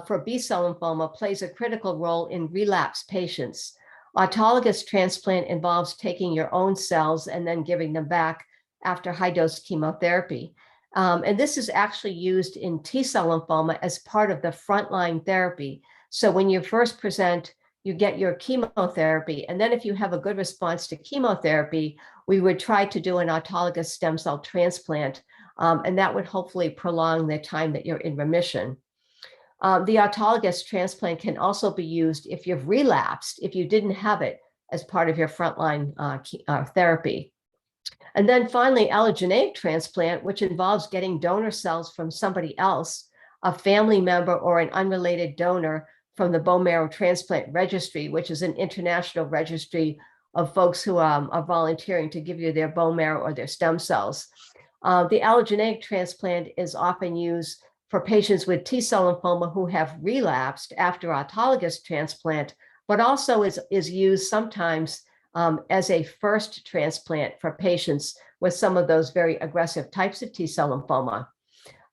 for B-cell lymphoma plays a critical role in relapse patients. Autologous transplant involves taking your own cells and then giving them back after high-dose chemotherapy. And this is actually used in T-cell lymphoma as part of the frontline therapy. So when you first present, you get your chemotherapy. And then if you have a good response to chemotherapy, we would try to do an autologous stem cell transplant. And that would hopefully prolong the time that you're in remission. The autologous transplant can also be used if you've relapsed, if you didn't have it as part of your frontline therapy. And then finally, allogeneic transplant, which involves getting donor cells from somebody else, a family member or an unrelated donor from the bone marrow transplant registry, which is an international registry of folks who are volunteering to give you their bone marrow or their stem cells. The allogeneic transplant is often used for patients with T cell lymphoma who have relapsed after autologous transplant, but also is used sometimes as a first transplant for patients with some of those very aggressive types of T cell lymphoma.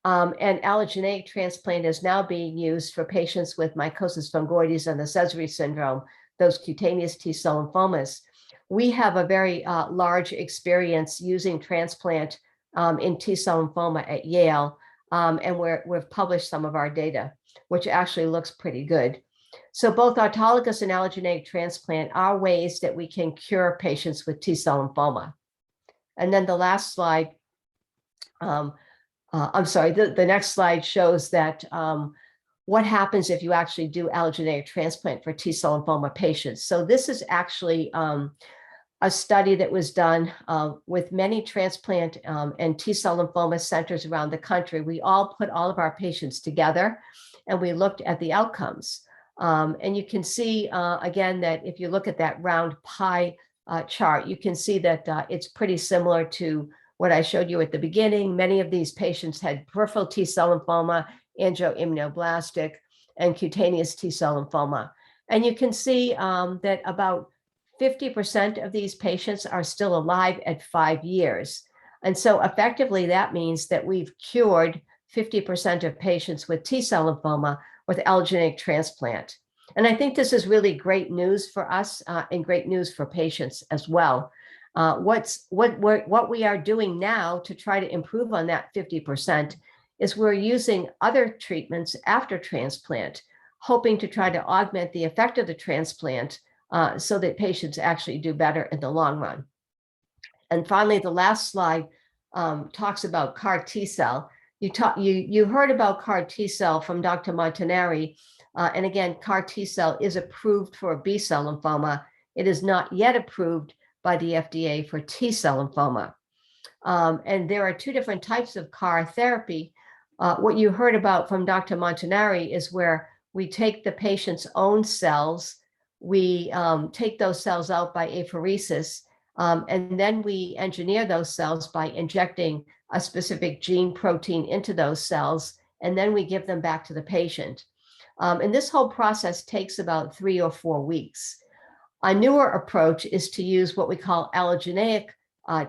And allogeneic transplant is now being used for patients with mycosis fungoides and the Sézary syndrome, those cutaneous T cell lymphomas. We have a very large experience using transplant in T cell lymphoma at Yale, and we've published some of our data, which actually looks pretty good. So both autologous and allogeneic transplant are ways that we can cure patients with T cell lymphoma. And then the last slide, I'm sorry, the next slide shows that what happens if you actually do allogeneic transplant for T cell lymphoma patients. So this is actually a study that was done with many transplant and T cell lymphoma centers around the country. We all put all of our patients together and we looked at the outcomes. And you can see, again, that if you look at that round pie chart, you can see that it's pretty similar to what I showed you at the beginning. Many of these patients had peripheral T cell lymphoma, angioimmunoblastic, and cutaneous T cell lymphoma. And you can see that about 50% of these patients are still alive at 5 years. And so effectively, that means that we've cured 50% of patients with T cell lymphoma with allogeneic transplant. And I think this is really great news for us and great news for patients as well. What we are doing now to try to improve on that 50% is we're using other treatments after transplant, hoping to try to augment the effect of the transplant so that patients actually do better in the long run. And finally, the last slide talks about CAR T cell. You heard about CAR T cell from Dr. Montanari. And again, CAR T cell is approved for B cell lymphoma. It is not yet approved by the FDA for T cell lymphoma. And there are two different types of CAR therapy. What you heard about from Dr. Montanari is where we take the patient's own cells, we take those cells out by apheresis, and then we engineer those cells by injecting a specific gene protein into those cells, and then we give them back to the patient. And this whole process takes about 3 or 4 weeks. A newer approach is to use what we call allogeneic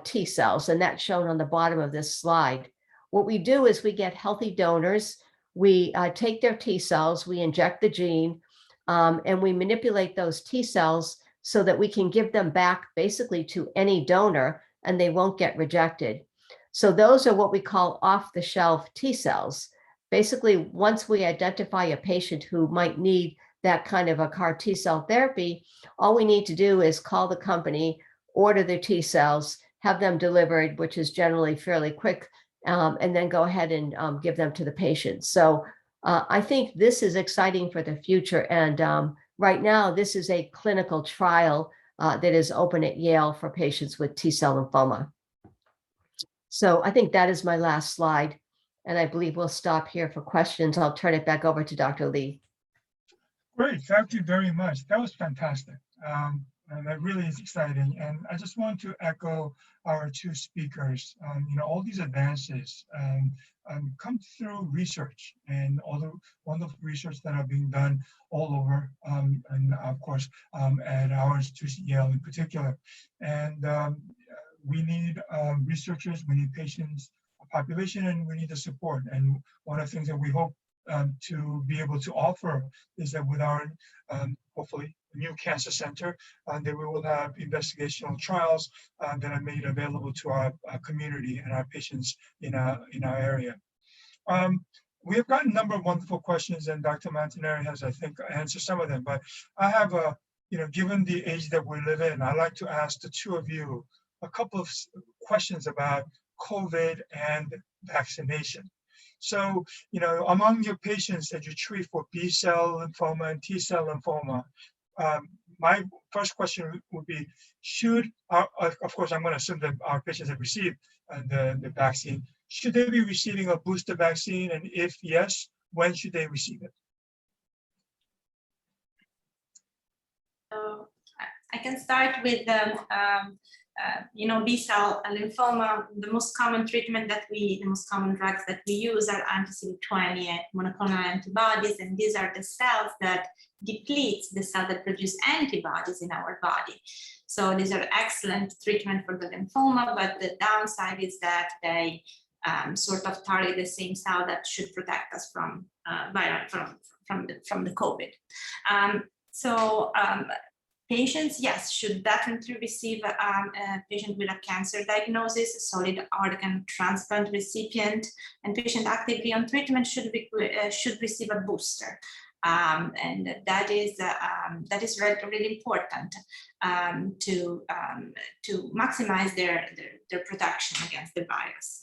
T cells, and that's shown on the bottom of this slide. What we do is we get healthy donors, we take their T cells, we inject the gene, and we manipulate those T cells so that we can give them back basically to any donor and they won't get rejected. So those are what we call off-the-shelf T cells. Basically, once we identify a patient who might need that kind of a CAR T cell therapy, all we need to do is call the company, order the T cells, have them delivered, which is generally fairly quick, and then go ahead and give them to the patient. So I think this is exciting for the future. And right now, this is a clinical trial that is open at Yale for patients with T cell lymphoma. So I think that is my last slide. And I believe we'll stop here for questions. I'll turn it back over to Dr. Lee.
Great, thank you very much. That was fantastic. And that really is exciting. And I just want to echo our two speakers. All these advances come through research and all the wonderful research that are being done all over, and of course, at our institution, Yale in particular. And we need researchers, we need patients, population, and we need the support. And one of the things that we hope to be able to offer is that with our hopefully new cancer center, that we will have investigational trials that are made available to our community and our patients in our area. We have gotten a number of wonderful questions, and Dr. Montanari has, I think, answered some of them. But I have given the age that we live in, I'd like to ask the two of you a couple of questions about COVID and vaccination. So, among your patients that you treat for B cell lymphoma and T cell lymphoma, my first question would be, of course, I'm going to assume that our patients have received the vaccine. Should they be receiving a booster vaccine? And if yes, when should they receive it?
So I can start with B cell lymphoma. The most common drugs that we use are anti-CD20 and monoclonal antibodies, and these are the cells that deplete the cell that produce antibodies in our body. So these are excellent treatment for the lymphoma, but the downside is that they sort of target the same cell that should protect us from the COVID. Patients, yes, should definitely receive a patient with a cancer diagnosis, a solid organ transplant recipient, and patient actively on treatment should receive a booster. And that is really, really important to maximize their protection against the virus.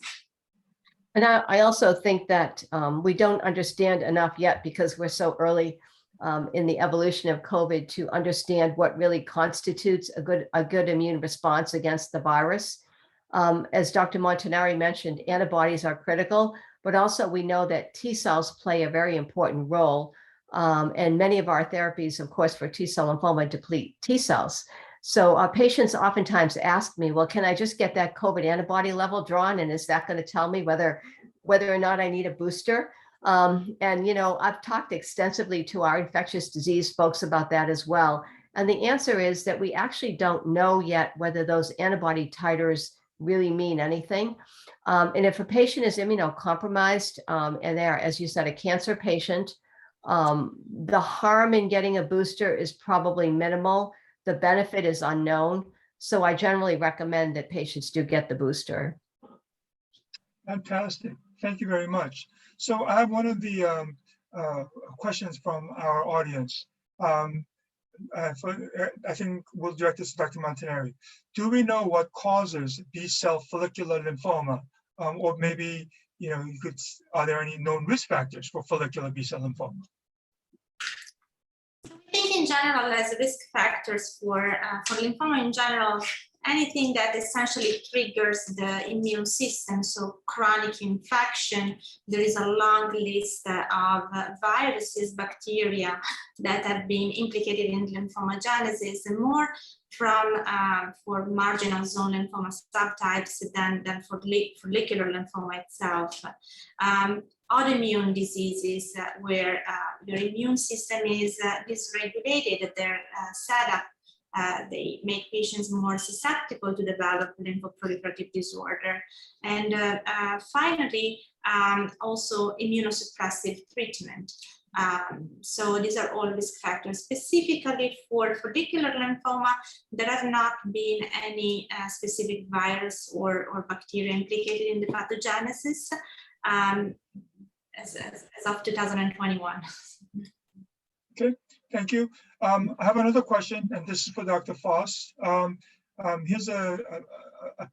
And I also think that we don't understand enough yet, because we're so early in the evolution of COVID, to understand what really constitutes a good immune response against the virus. As Dr. Montanari mentioned, antibodies are critical, but also we know that T cells play a very important role. And many of our therapies, of course, for T cell lymphoma deplete T cells. So patients oftentimes ask me, well, can I just get that COVID antibody level drawn? And is that going to tell me whether or not I need a booster? I've talked extensively to our infectious disease folks about that as well. And the answer is that we actually don't know yet whether those antibody titers really mean anything. And if a patient is immunocompromised and they're, as you said, a cancer patient, the harm in getting a booster is probably minimal. The benefit is unknown. So I generally recommend that patients do get the booster.
Fantastic. Thank you very much. So I have one of the questions from our audience. I think we'll direct this to Dr. Montanari. Do we know what causes B-cell follicular lymphoma? Or maybe, are there any known risk factors for follicular B-cell lymphoma?
I think in general, as risk factors for lymphoma in general, anything that essentially triggers the immune system, so chronic infection, there is a long list of viruses, bacteria that have been implicated in lymphomagenesis, and more for marginal zone lymphoma subtypes than for follicular lymphoma itself. Autoimmune diseases where your immune system is dysregulated, their setup, they make patients more susceptible to develop lymphoproliferative disorder. And finally, also immunosuppressive treatment. So these are all risk factors. Specifically for follicular lymphoma, there have not been any specific virus or bacteria implicated in the pathogenesis as of 2021.
Okay, thank you. I have another question, and this is for Dr. Foss. Here's a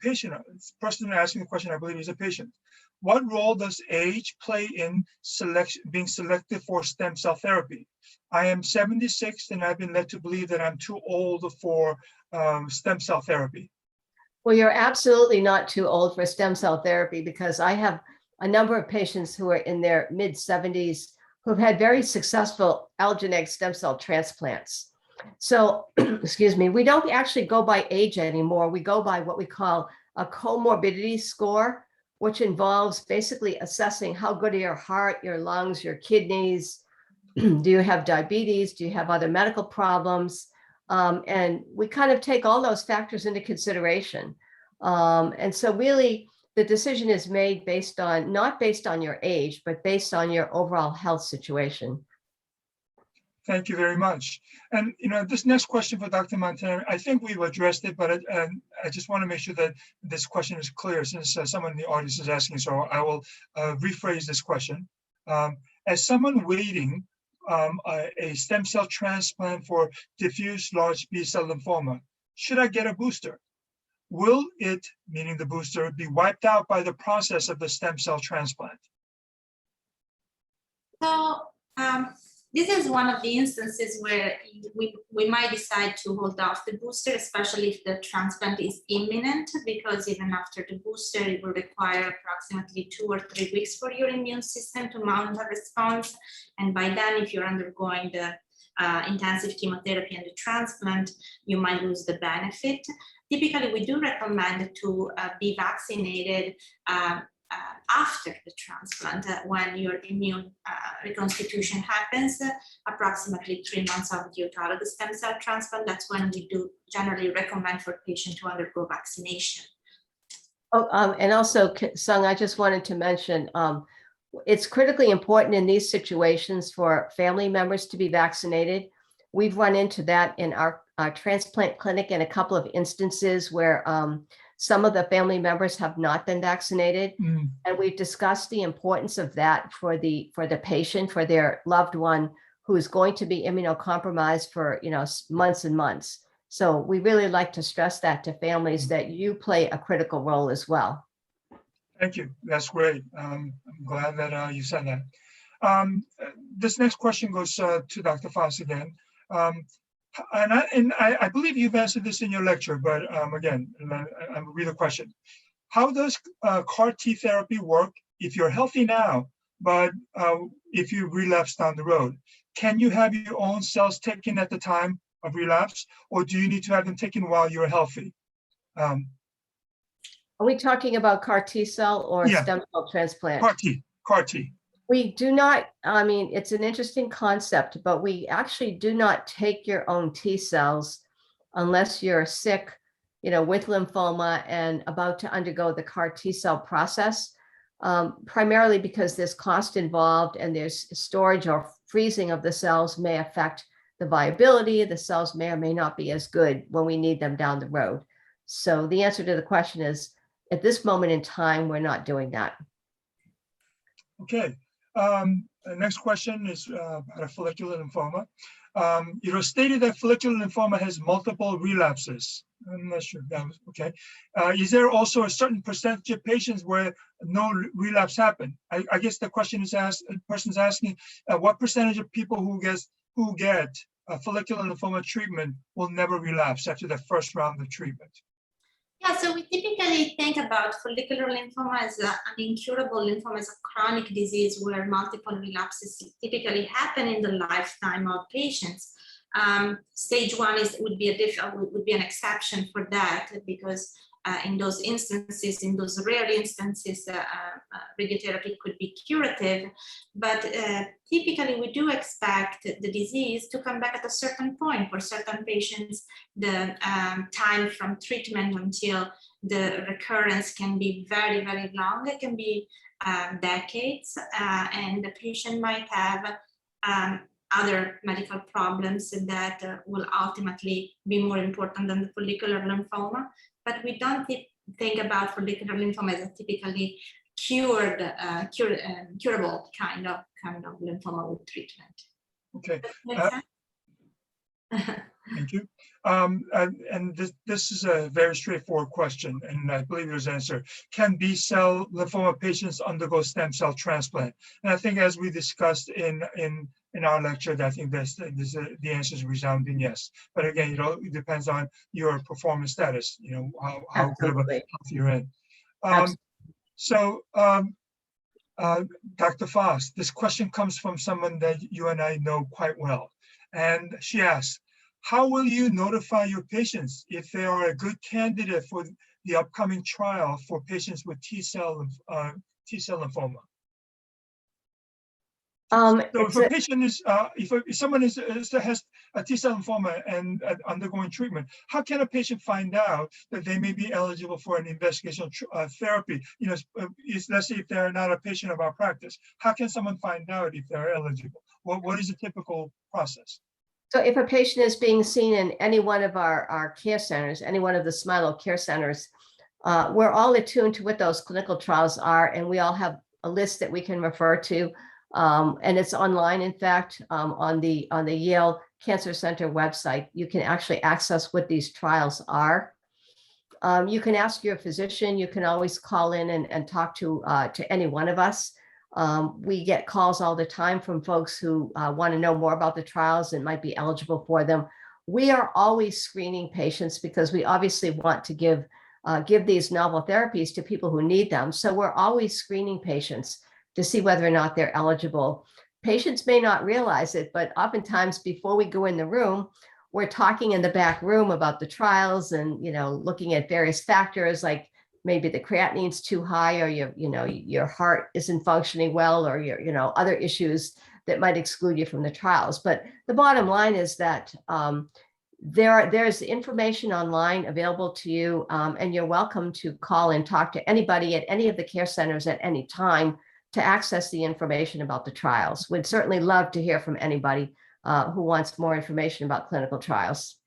patient, person asking the question, I believe is a patient. What role does age play in being selected for stem cell therapy? I am 76 and I've been led to believe that I'm too old for stem cell therapy.
Well, you're absolutely not too old for stem cell therapy, because I have a number of patients who are in their mid-70s who've had very successful allogeneic stem cell transplants. So, excuse me, we don't actually go by age anymore. We go by what we call a comorbidity score, which involves basically assessing how good are your heart, your lungs, your kidneys. Do you have diabetes? Do you have other medical problems? And we kind of take all those factors into consideration. And so really, the decision is made not based on your age, but based on your overall health situation.
Thank you very much. And this next question for Dr. Montanari, I think we've addressed it, but I just want to make sure that this question is clear, since someone in the audience is asking. So I will rephrase this question. As someone waiting a stem cell transplant for diffuse large B-cell lymphoma, should I get a booster? Will it, meaning the booster, be wiped out by the process of the stem cell transplant?
So this is one of the instances where we might decide to hold off the booster, especially if the transplant is imminent, because even after the booster, it will require approximately 2 or 3 weeks for your immune system to mount a response. And by then, if you're undergoing the intensive chemotherapy and the transplant, you might lose the benefit. Typically, we do recommend to be vaccinated after the transplant, when your immune reconstitution happens, approximately 3 months after the autologous stem cell transplant. That's when we do generally recommend for patients to undergo vaccination.
Oh, and also, Sung, I just wanted to mention, it's critically important in these situations for family members to be vaccinated. We've run into that in our transplant clinic in a couple of instances where some of the family members have not been vaccinated. And we've discussed the importance of that for the patient, for their loved one who is going to be immunocompromised for months and months. So we really like to stress that to families, that you play a critical role as well.
Thank you. That's great. I'm glad that you said that. This next question goes to Dr. Foss again. And I believe you've answered this in your lecture, but again, I will read the question. How does CAR T therapy work if you're healthy now, but if you relapse down the road? Can you have your own cells taken at the time of relapse, or do you need to have them taken while you're healthy?
Are we talking about CAR T cell or stem cell transplant?
CAR T.
We do not, it's an interesting concept, but we actually do not take your own T cells unless you're sick, with lymphoma and about to undergo the CAR T cell process, primarily because there's cost involved and there's storage or freezing of the cells may affect the viability. The cells may or may not be as good when we need them down the road. So the answer to the question is, at this moment in time, we're not doing that.
Okay. The next question is about a follicular lymphoma. You know, stated that follicular lymphoma has multiple relapses. I'm not sure that was okay. Is there also a certain percentage of patients where no relapse happen? I guess the question is asked. The person's asking, what percentage of people who get follicular lymphoma treatment will never relapse after the first round of treatment?
Yeah, so we typically think about follicular lymphoma as an incurable lymphoma, as a chronic disease where multiple relapses typically happen in the lifetime of patients. Stage 1 would be an exception for that, because in those instances, in those rare instances, radiotherapy could be curative. But typically, we do expect the disease to come back at a certain point. For certain patients, the time from treatment until the recurrence can be very, very long. It can be decades, and the patient might have other medical problems that will ultimately be more important than the follicular lymphoma. But we don't think about follicular lymphoma as a typically curable kind of lymphoma with treatment.
Okay. Thank you. And this is a very straightforward question, and I believe there's an answer. Can B-cell lymphoma patients undergo stem cell transplant? And I think, as we discussed in our lecture, I think the answer is resounding yes. But again, you know, it depends on your performance status. You know, how good of a health you're in. Dr. Foss, this question comes from someone that you and I know quite well, and she asks, how will you notify your patients if they are a good candidate for the upcoming trial for patients with T cell lymphoma? So if a patient is, if someone has a T cell lymphoma and undergoing treatment, how can a patient find out that they may be eligible for an investigational therapy? You know, let's say if they're not a patient of our practice, how can someone find out if they're eligible? What is the typical process?
So if a patient is being seen in any one of our care centers, any one of the Smilow care centers, we're all attuned to what those clinical trials are, and we all have a list that we can refer to. And it's online, in fact, on the Yale Cancer Center website. You can actually access what these trials are. You can ask your physician. You can always call in and talk to any one of us. We get calls all the time from folks who want to know more about the trials and might be eligible for them. We are always screening patients because we obviously want to give these novel therapies to people who need them. So we're always screening patients to see whether or not they're eligible. Patients may not realize it, but oftentimes before we go in the room, we're talking in the back room about the trials and, you know, looking at various factors like maybe the creatinine's too high, or your heart isn't functioning well, or your other issues that might exclude you from the trials. But the bottom line is that there's information online available to you, and you're welcome to call and talk to anybody at any of the care centers at any time to access the information about the trials. We'd certainly love to hear from anybody who wants more information about clinical trials.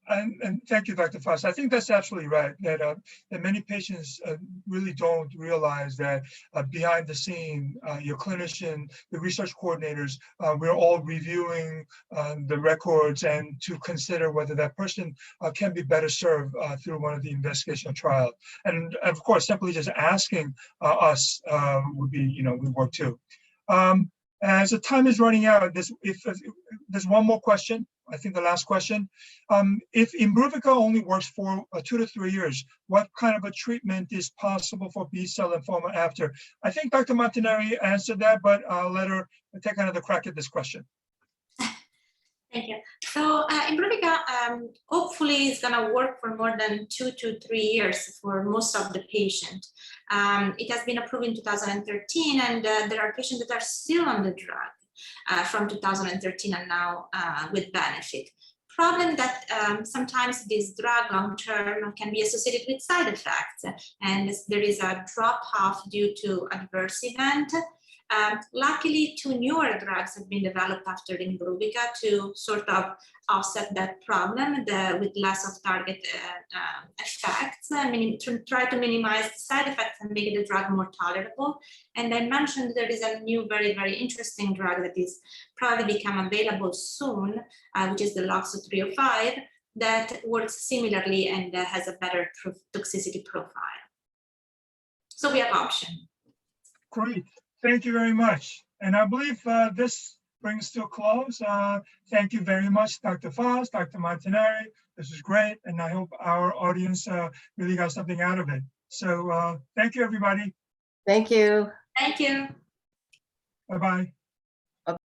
And thank you, Dr. Foss. I think that's absolutely right, that many patients really don't realize that behind the scene, your clinician, the research coordinators, we're all reviewing the records and to consider whether that person can be better served through one of the investigational trials. And of course, simply just asking us would be, we work too. As the time is running out, there's one more question. I think the last question. If Imbruvica only works for 2 to 3 years, what kind of a treatment is possible for B-cell lymphoma after? I think Dr. Montanari answered that, but I'll let her take another crack at this question.
Thank you. So Imbruvica hopefully is going to work for more than 2 to 3 years for most of the patients. It has been approved in 2013, and there are patients that are still on the drug from 2013 and now with benefit. Problem that sometimes this drug long-term can be associated with side effects, and there is a drop-off due to adverse event. Luckily, 2 newer drugs have been developed after Imbruvica to sort of offset that problem with less of target effects. I mean, to try to minimize the side effects and make the drug more tolerable. And I mentioned there is a new, very, very interesting drug that is probably become available soon, which is the LOXO 305, that works similarly and has a better toxicity profile. So we have option.
Great. Thank you very much. And I believe this brings to a close. Thank you very much, Dr. Foss, Dr. Montanari. This was great. And I hope our audience really got something out of it. So thank you, everybody.
Thank you.
Thank you.
Bye-bye.